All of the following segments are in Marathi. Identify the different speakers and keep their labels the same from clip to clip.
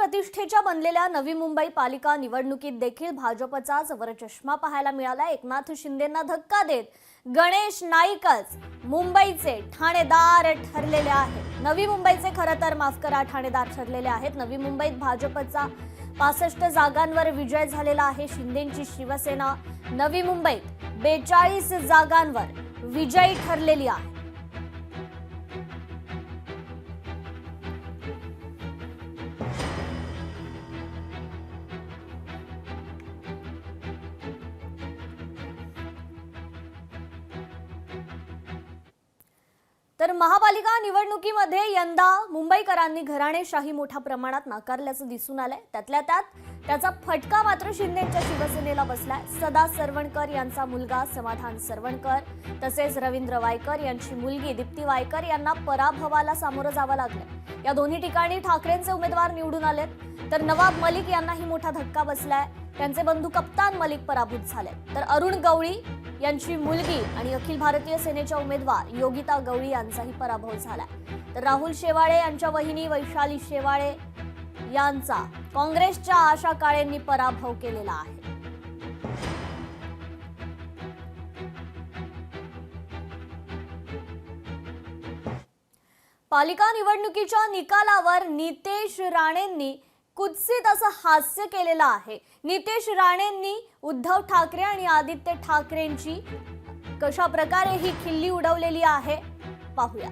Speaker 1: प्रतिष्ठेच्या बनलेल्या नवी मुंबई पालिका निवडणुकीत देखील भाजपचाच वरचष्मा पाहायला मिळाला। एकनाथ शिंदेंना धक्का देत गणेश नाईकच मुंबईचे ठाणेदार ठरलेले आहेत। नवी मुंबईचे खरं तर माफ करा ठाणेदार ठरलेले आहेत। नवी मुंबईत भाजपचा 65 जागांवर विजय झालेला आहे। शिंदेंची शिवसेना नवी मुंबईत 42 जागांवर विजयी ठरलेली आहे। तर महापालिका निवडणुकीमध्ये यंदा मुंबईकरांनी घराणेशाही मोठ्या प्रमाणात नाकारल्याचं दिसून आलंय। त्यातल्या त्यात त्याचा फटका मात्र शिंदेंच्या शिवसेनेला बसलाय। सदा सरवणकर यांचा मुलगा समाधान सरवणकर तसेच रवींद्र वायकर यांची मुलगी दीप्ती वायकर यांना पराभवाला सामोरं जावं लागलं। या दोन्ही ठिकाणी ठाकरेंचे उमेदवार निवडून आलेत, तर नवाब मलिक यांनाही मोठा धक्का बसलाय। त्यांचे बंधू कप्तान मलिक पराभूत झाले, तर अरुण गवळी यांची मुलगी आणि अखिल भारतीय सेनेच्या उमेदवार योगिता गवळी यांचाही पराभव झाला। तर राहुल शेवाळे यांच्या वहिनी वैशाली शेवाळे यांचा काँग्रेसच्या आशा काळेंनी पराभव केलेला आहे। पालिका निवडणुकीच्या निकालावर नितेश राणेंनी कुत्सित असं हास्य केलेलं आहे। नितेश राणेंनी उद्धव ठाकरे आणि आदित्य ठाकरेंची कशा प्रकारे ही खिल्ली उडवलेली आहे पाहूया।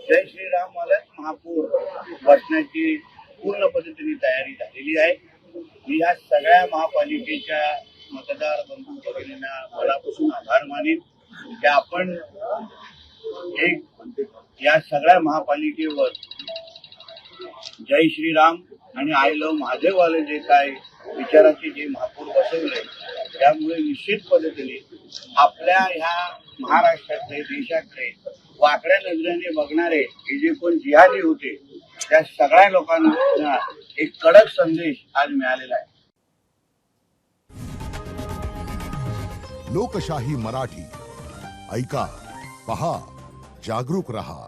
Speaker 2: जय श्रीराम मालक महापूर बसण्याची पूर्ण पद्धतीने तयारी झालेली आहे। मी या सगळ्या महापालिकेच्या मतदार बंधू भगिनींना मनापासून आभार मानेन की आपण एक या सगळ्या महापालिकेवर जय श्रीराम आणि आय लव्ह महादेववाले जे काय विचाराचे जे महापौर बसवले, त्यामुळे निश्चित पद्धतीने आपल्या ह्या महाराष्ट्रातले देशातले वाकड्या नजरेने बघणारे हे जे कोण जिहादी होते त्या सगळ्या लोकांना एक कडक संदेश आज मिळालेला आहे।
Speaker 3: लोकशाही मराठी ऐका, पहा, जागरूक रहा।